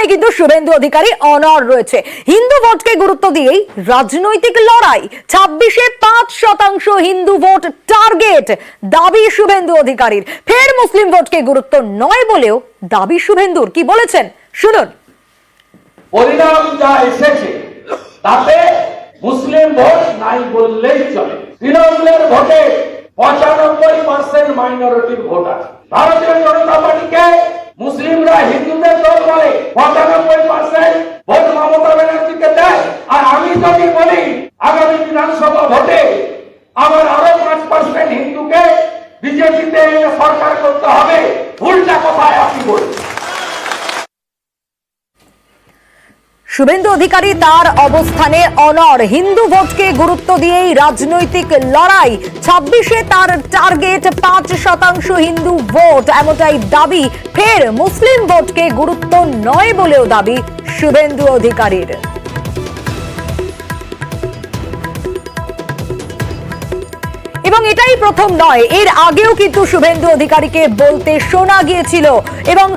অবস্থানে কিন্তু শুভেন্দু অধিকারী অনড় রয়েছে। হিন্দু ভোটকে গুরুত্ব দিয়েই রাজনৈতিক লড়াই, 26-এ 5% হিন্দু ভোট টার্গেট দাবি শুভেন্দু অধিকারীর। ফের মুসলিম ভোটকে গুরুত্ব নয় বলেও দাবি শুভেন্দুর। কি বলেছেন শুনুন। পরিণাম যা এসেছে তাতে মুসলিম ভোট নাই বললেই চলে। তৃণমূলের ভোটে 95% মাইনরিটির ভোট আছে। ভারতীয় জনতা পার্টিকে মুসলিমরা হিন্দুদের দল বলে, 95% ভোট মমতা ব্যানার্জিকে দেয়। আর আমি যদি বলি আগামী বিধানসভা ভোটে আমার আরো 5% হিন্দুকে বিজেপিতে সরকার করতে হবে, উল্টা কথায় আপনি বলছেন। শুভেন্দু অধিকারী তার অবস্থানে অনড়। হিন্দু ভোটকে গুরুত্ব দিয়েই রাজনৈতিক লড়াই, 26-এ তার টার্গেট 5% হিন্দু ভোট, এমনটাই দাবি। ফের মুসলিম ভোটকে গুরুত্ব নয় বলেও দাবি শুভেন্দু অধিকারীর। এবং এটাই প্রথম নয়, এর আগেও কিন্তু শুভেন্দু অধিকারীকে বলতে শোনা গিয়েছিল। এবং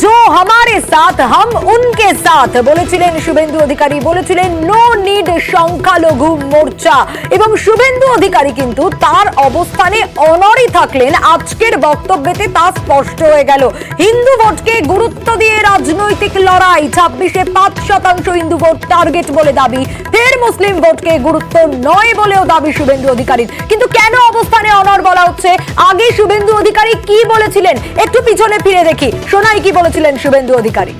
जो हमारे साथ हम उनके साथ বলেছিলেন শুভেন্দু অধিকারী, বলেছিলেন নো নিড সংখ্যালঘু মোর্চা। এবং শুভেন্দু অধিকারী কিন্তু তার অবস্থানে অনড়ই থাকলেন। আজকের বক্তব্যেতে তা স্পষ্ট হয়ে গেল। হিন্দু ভোটকে গুরুত্ব দিয়ে রাজনৈতিক লড়াই, 26-এ 5% হিন্দু ভোট টার্গেট বলে দাবি। ফের মুসলিম ভোটকে গুরুত্ব নয় বলেও দাবি শুভেন্দু অধিকারীর। কিন্তু কেন অবস্থানে অনড় বলা হচ্ছে? আগে শুভেন্দু অধিকারী কি বলেছিলেন একটু পিছনে ফিরে দেখি। শোনাই কি বলেছিলেন শুভেন্দু অধিকারী।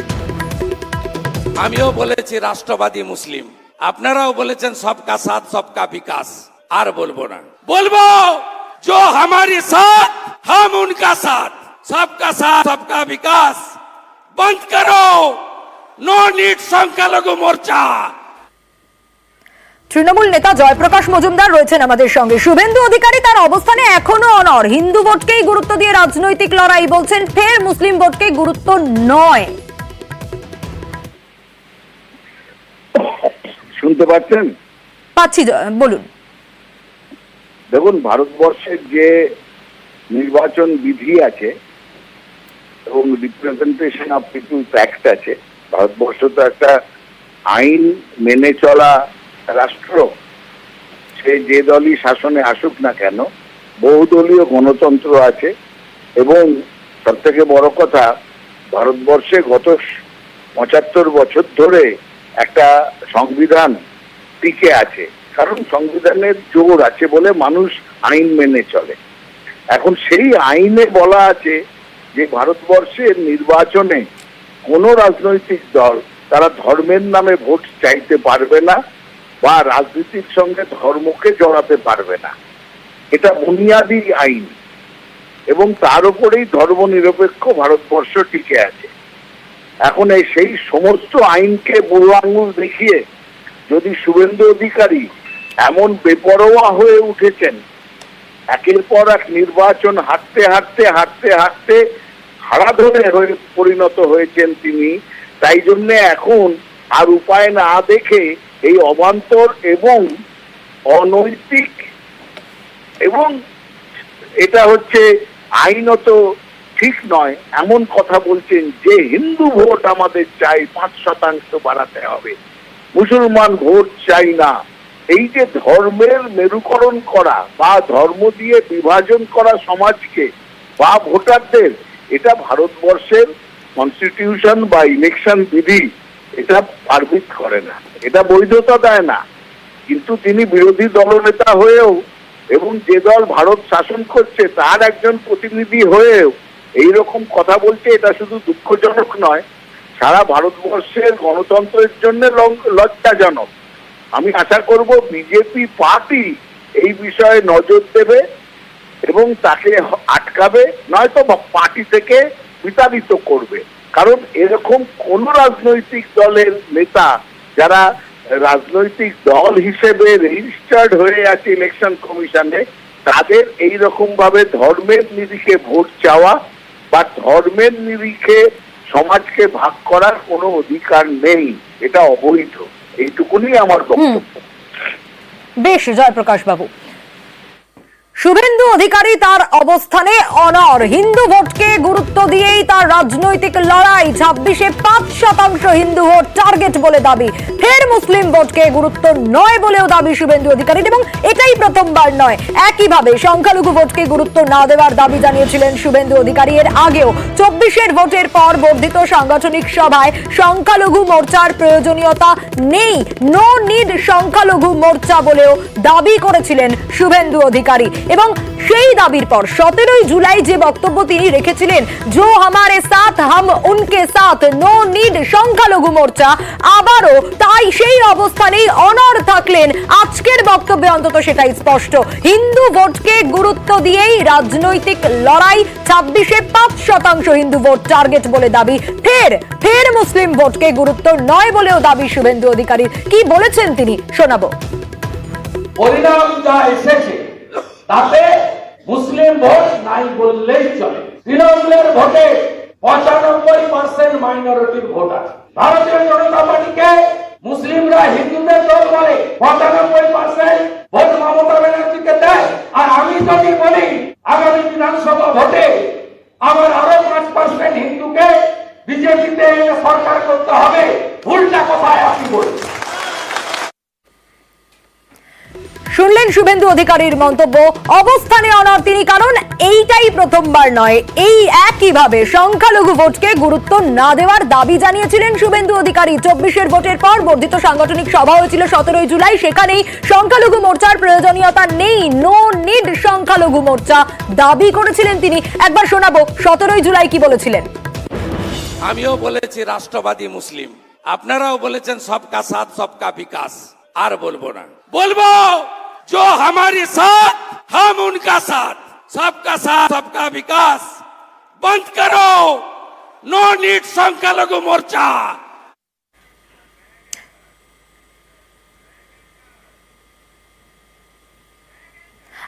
আমিও বলেছি রাষ্ট্রবাদী মুসলিম, আপনারাও বলেছেন সবকা সাথ সবকা বিকাশ। আর বলবো না, বলবো जो हमारे साथ हम उनका साथ, सबका साथ सबका विकास। बंद करो नो नीड সংখ্যালঘু মোর্চা। তৃণমূল নেতা জয়প্রকাশ মজুমদার রয়েছেন আমাদের সঙ্গে। শুভেন্দু অধিকারী তার অবস্থানে এখনো অনড়। হিন্দু ভোটকেই গুরুত্ব দিয়ে রাজনৈতিক লড়াই, বলছেন ফের মুসলিম ভোটকে গুরুত্ব নয়। শুনতে পাচ্ছেন? পাচ্ছি, বলুন। দেখুন, ভারতবর্ষের যে নির্বাচন বিধি আছে এবং রিপ্রেজেন্টেশন অফ পিপুলস অ্যাক্ট আছে, ভারতবর্ষ তো একটা আইন মেনে চলা রাষ্ট্র। সে যে দলই শাসনে আসুক না কেন, বহুদলীয় গণতন্ত্র আছে। এবং সব থেকে বড় কথা, ভারতবর্ষে গত 75 বছর ধরে একটা সংবিধান টিকে আছে, কারণ সংবিধানের জোর আছে বলে মানুষ আইন মেনে চলে। এখন সেই আইনে বলা আছে যে ভারতবর্ষের নির্বাচনে কোন রাজনৈতিক দল তারা ধর্মের নামে ভোট চাইতে পারবে না বা রাজনীতির সঙ্গে ধর্মকে জড়াতে পারবে না। এটা বুনিয়াদী আইন এবং তার উপরেই ধর্মনিরপেক্ষ ভারতবর্ষ টিকে আছে। এখন সেই সমস্ত আইনকে বুড়ো আঙুল দেখিয়ে যদি শুভেন্দু অধিকারী এমন বেপরোয়া হয়ে উঠেছেন, একের পর এক নির্বাচন হারতে হারতে হারতে হারতে হারাধনে হয়ে পরিণত হয়েছেন তিনি, তাই জন্য এখন আর উপায় না দেখে এই অবান্তর এবং অনৈতিক এবং এটা হচ্ছে আইনত ঠিক নয় এমন কথা বলছেন যে হিন্দু ভোট আমাদের চাই, 5% বাড়াতে হবে, মুসলমান ভোট চাই না। এই যে ধর্মের মেরুকরণ করা বা ধর্ম দিয়ে বিভাজন করা সমাজকে বা ভোটারদের, এটা ভারতবর্ষের কনস্টিটিউশন বা ইলেকশন বিধি এটা পারমিট করে না, এটা বৈধতা দেয় না। কিন্তু তিনি বিরোধী দলনেতা হয়েও এবং যে দল ভারত শাসন করছে তার একজন প্রতিনিধি হয়েও এইরকম কথা বলছে, এটা শুধু দুঃখজনক নয়, সারা ভারতবর্ষের গণতন্ত্রের জন্য লজ্জাজনক। আমি আশা করব বিজেপি পার্টি এই বিষয়ে নজর দেবে এবং তাকে আটকাবে, নয়তো পার্টি থেকে বিতাড়িত করবে। কারণ এরকম কোন রাজনৈতিক দলের নেতা যারা রাজনৈতিক দল হিসেবে রেজিস্টার্ড হয়ে আছে ইলেকশন কমিশনে, তাদের এই রকম ভাবে ধর্মের নিরিখে ভোট চাওয়া বা ধর্মের নিরিখে সমাজকে ভাগ করার কোনো অধিকার নেই, এটা অবৈধ। এইটুকুনি আমার বক্তব্য। বেশ, জয়প্রকাশ বাবু, শুভেন্দু অধিকারী তার অবস্থানে অনড়। হিন্দু ভোটকে গুরুত্ব দিয়েই তার রাজনৈতিক লড়াই। 26-এ 5% হিন্দু ভোট টার্গেট বলে দাবি। ফের মুসলিম ভোটকে গুরুত্ব নয় বলেও দাবি শুভেন্দু অধিকারীর, এবং এটাই প্রথমবার নয়। একইভাবে সংখ্যালঘু ভোটকে গুরুত্ব না দেওয়ার দাবি জানিয়েছিলেন শুভেন্দু অধিকারী এর আগেও। 24-এর ভোটের পর বর্ধিত সাংগঠনিক সভায় সংখ্যালঘু মোর্চার প্রয়োজনীয়তা নেই, নো নিড সংখ্যালঘু মোর্চা বলেও দাবি করেছিলেন শুভেন্দু অধিকারী। এবং সেই দাবির পর 17 জুলাই যে বক্তব্য তিনি রেখেছিলেন, জো হামারে সাথ হাম উনকে সাথ, নো নিড সংখ্যালঘু মোর্চা, আবারও তাই সেই অবস্থানেই অনড় থাকলেন। আজকের বক্তব্যে অন্তত সেটাই স্পষ্ট। হিন্দু ভোটকে গুরুত্ব দিয়েই রাজনৈতিক লড়াই। 26-এ 5% হিন্দু ভোট টার্গেট বলে দাবি। ফের মুসলিম ভোটকে গুরুত্ব নয় বলেও দাবি শুভেন্দু অধিকারীর। কি বলেছেন তিনি শোনাবো। পরিণাম যা এসেছে তাতে মুসলিম ভোট নাই বললেই চলে। তৃণমূলের ভোটে 95% মাইনরিটির ভোট আছে। ভারতীয় জনতা পার্টিকে মুসলিমরা হিন্দুদের দল বলে, 95% ভোট মমতা ব্যানার্জিকে দেয়। আর আমি যদি বলি আগামী বিধানসভা ভোটে আমার আরো 5% হিন্দুকে বিজেপিতে সরকার করতে হবে, ভুলটা কোথায় আসি বলি। শুনলেন শুভেন্দু অধিকারীর মন্তব্য। অবস্থানে অনড় তিনি, কারণ এইটাই প্রথমবার নয়। এই একইভাবে সংখ্যালঘু ভোটকে গুরুত্ব না দেওয়ার দাবি জানিয়েছিলেন শুভেন্দু অধিকারী। 24-এর ভোটের পর বর্ধিত সাংগঠনিক সভা হয়েছিল 17 জুলাই, সেখানেই সংখ্যালঘু মোর্চার প্রয়োজনীয়তা নেই, নো নিড সংখ্যালঘু মোর্চা দাবি করেছিলেন তিনি। একবার শোনাবো 17 জুলাই কি বলেছিলেন। আমিও বলেছি রাষ্ট্রবাদী মুসলিম, আপনারাও বলেছেন সবকা সাথ সবকা বিকাশ। আর বলবো না, বলবো जो हमारे साथ हम उनका साथ, सबका साथ सबका विकास। बंद करो नो नीड संख्यालघु मोर्चा।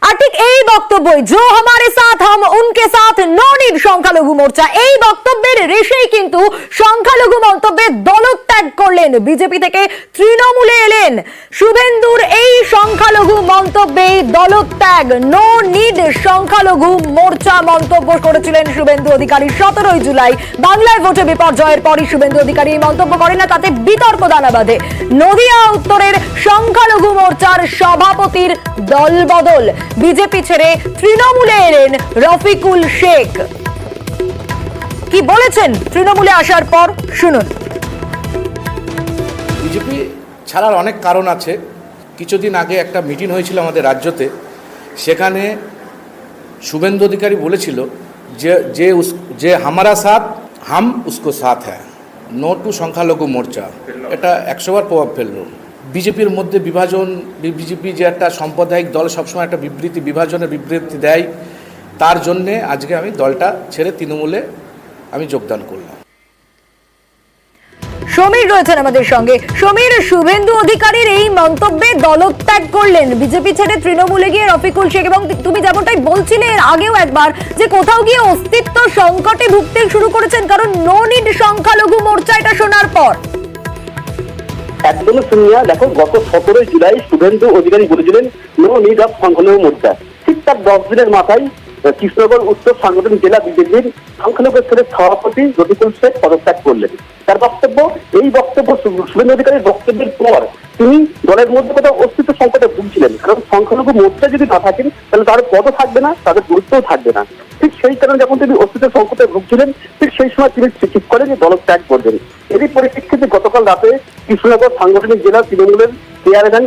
আর ঠিক এই বক্তব্যই, জো হামারে সাথ হাম উনকে সাথ, নো নিড সংখ্যালঘু মোর্চা, এই বক্তব্যের রেশেই কিন্তু সংখ্যালঘু মন্তব্যে দলত্যাগ করলেন। বিজেপি থেকে তৃণমূলে এলেন। শুভেন্দুর এই সংখ্যালঘু মন্তব্যে দলত্যাগ, নো নিড সংখ্যালঘু মোর্চা মন্তব্য করেছিলেন শুভেন্দু অধিকারী 17 জুলাই। বাংলায় ভোটে বিপর্যয়ের পরই শুভেন্দু অধিকারী এই মন্তব্য করেন না, তাতে বিতর্ক দানা বাঁধে। নদিয়া উত্তরের সংখ্যালঘু মোর্চার সভাপতির দলবদল, বিজেপি ছেড়ে তৃণমূলে এলেন রফিকুল শেখ। কি বলেছেন তৃণমূলে আসার পর শুনুন। বিজেপি ছাড়ার অনেক কারণ আছে। কিছুদিন আগে একটা মিটিং হয়েছিল আমাদের রাজ্যতে, সেখানে শুভেন্দু অধিকারী বলেছিল যে হামারা সাথ হাম উসকো সাথ হ্যায়, নো টু সংখ্যালঘু মোর্চা। এটা 100বার প্রভাব ফেললো। বিজেপির মধ্যে বিভাজন, বিজেপি যে একটা সাম্প্রদায়িক দল সবসময় একটা বিভাজনের বিবৃতি দেয়, তার জন্যে আজকে আমি দলটা ছেড়ে তৃণমূলে আমি যোগদান করলাম। সমীর রয়েছেন আমাদের সঙ্গে। সমীর, শুভেন্দু অধিকারীর এই মন্তব্যে দলত্যাগ করলেন, বিজেপি ছেড়ে তৃণমূলে গিয়ে রফিকুল শেখ, এবং তুমি যেমনটাই বলছিলে এর আগেও একবার, যে কোথাও গিয়ে অস্তিত্ব সংকটে ভুগতে শুরু করেছেন, কারণ নো নিড সংখ্যালঘু মোর্চা এটা শোনার পর। একদমই শুনিয়া দেখো, গত 17 জুলাই শুভেন্দু অধিকারী বলেছিলেন নো নিড অফ সংখ্যালঘু মোর্চা। ঠিক তার 10 দিনের মাথায় কৃষ্ণনগর উত্তর সাংগঠনিক জেলা বিজেপির সংখ্যালঘু স্তরের সভাপতি রফিকুল শেখ পদত্যাগ করলেন। তার বক্তব্য, এই বক্তব্য শুভেন্দু অধিকারীর বক্তব্যের পর তিনি দলের মধ্যে কোথাও অস্তিত্ব সংকটে ভুগছিলেন, কারণ সংখ্যালঘু মোর্চা যদি না থাকেন তাহলে তাদের পদও থাকবে না, তাদের গুরুত্বও থাকবে না। ঠিক সেই কারণে যখন তিনি অস্তিত্ব সংকটে ভুগছিলেন, ঠিক সেই সময় তিনি ঠিক করেন যে দলত্যাগ করবেন। এরই পরিপ্রেক্ষিতে গতকাল রাতে কৃষ্ণনগর সাংগঠনিক জেলা তৃণমূলের চেয়ারম্যান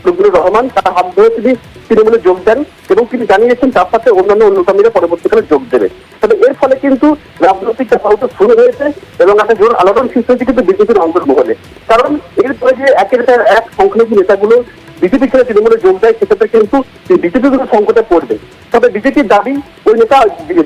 রবিউল রহমান তার হাত ধরে তিনি তৃণমূলে যোগ দেন, এবং তিনি জানিয়েছেন তার সাথে অন্যান্য অনুগামীরা পরবর্তীকালে যোগ দেবে। তবে এর ফলে কিন্তু রাজনৈতিক চাপাউটো শুরু হয়েছে এবং একটা জোর আলোড়ন সৃষ্টি হয়েছে কিন্তু বিজেপির অন্তর্মহলে। কারণ এরপরে যে একের পর এক সংখ্যালঘু নেতাগুলো বিজেপি ছেড়ে তৃণমূলে যোগ দেয়, সেক্ষেত্রে কিন্তু বিজেপি কিন্তু সংকটে পড়বে। তবে বিজেপির দাবি, ওই নেতা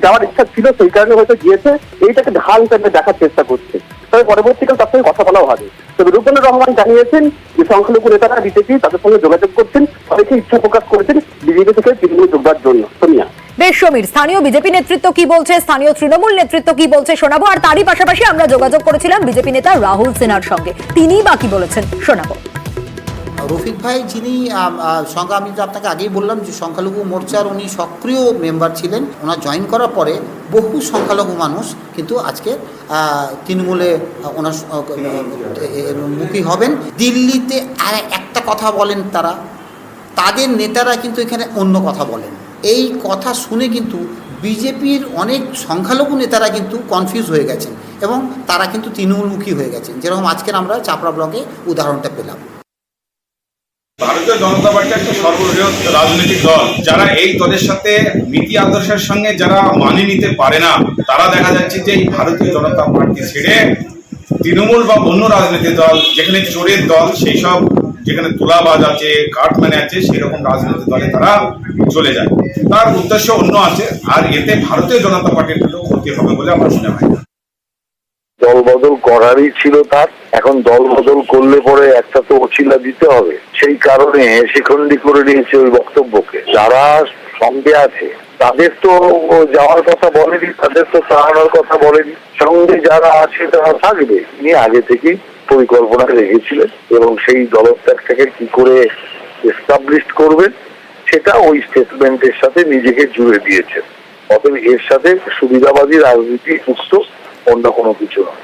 যাওয়ার ইচ্ছা ছিল, সেই কারণে হয়তো গিয়েছে, এইটাকে ঢাল হিসেবে দেখার চেষ্টা করছে। তবে পরবর্তীকালে তার সঙ্গে কথা বলাও হবে। তবে রুবেল রহমান জানিয়েছেন যে সংখ্যালঘু নেতারা বিজেপি তাদের সঙ্গে যোগাযোগ করছেন, অনেকে ইচ্ছা প্রকাশ করেছেন বিজেপি থেকে তৃণমূল যোগদার জন্য। সোনিয়া। বেশ সমীর, স্থানীয় বিজেপি নেতৃত্ব কি বলছে, স্থানীয় তৃণমূল নেতৃত্ব কি বলছে শোনাবো। আর তারই পাশাপাশি আমরা যোগাযোগ করেছিলাম বিজেপি নেতা রাহুল সিনহার সঙ্গে, তিনিই বা কি বলেছেন শোনাবো। রফিক ভাই যিনি সংখ্যা, আমি তো আপনাকে আগেই বললাম যে সংখ্যালঘু মোর্চার উনি সক্রিয় মেম্বার ছিলেন। ওনার জয়েন করার পরে বহু সংখ্যালঘু মানুষ কিন্তু আজকে তৃণমূলে ওনার মুখী হবেন। দিল্লিতে আর একটা কথা বলেন তারা, তাদের নেতারা কিন্তু এখানে অন্য কথা বলেন। এই কথা শুনে কিন্তু বিজেপির অনেক সংখ্যালঘু নেতারা কিন্তু কনফিউজ হয়ে গেছেন এবং তারা কিন্তু তৃণমূলমুখী হয়ে গেছেন, যেরকম আজকের আমরা চাপড়া ব্লকে উদাহরণটা পেলাম। ভারতীয় জনতা পার্টি একটা সর্ববৃহৎ রাজনৈতিক দল, যারা এই দলের সাথে নীতি আদর্শের সঙ্গে যারা মানিয়ে নিতে পারে না, তারা দেখা যাচ্ছে যে এই ভারতীয় জনতা পার্টি ছেড়ে তৃণমূল বা অন্য রাজনৈতিক দল, যেখানে চোরের দল, সেই সব যেখানে তোলাবাজ আছে, কাঠম্যানে আছে, সেই রকম রাজনৈতিক দলে তারা চলে যায়। তার উদ্দেশ্য অন্য আছে, আর এতে ভারতীয় জনতা পার্টির কোনো ক্ষতি হবে বলে আমার মনে হয় না। দল বদল করারই ছিল তার, এখন দল বদল করলে পরে একটা তো অছিলা দিতে হবে, সেই কারণে শিখণ্ডী করে নিয়েছে ওই বক্তব্যকে। যারা সঙ্গে আছে তাদের তো যাওয়ার কথা বলেনি, তাদের তো তাড়ানোর কথা বলেনি, সঙ্গে যারা আছে তারা থাকবে। তিনি আগে থেকেই পরিকল্পনা রেখেছিলেন এবং সেই দলত্যাগটাকে কি করে এস্টাবলিশ করবেন সেটা ওই স্টেটমেন্টের সাথে নিজেকে জুড়ে দিয়েছেন। অতএব এর সাথে সুবিধাবাদী রাজনীতি মুক্ত অন্য কোনো কিছু নয়।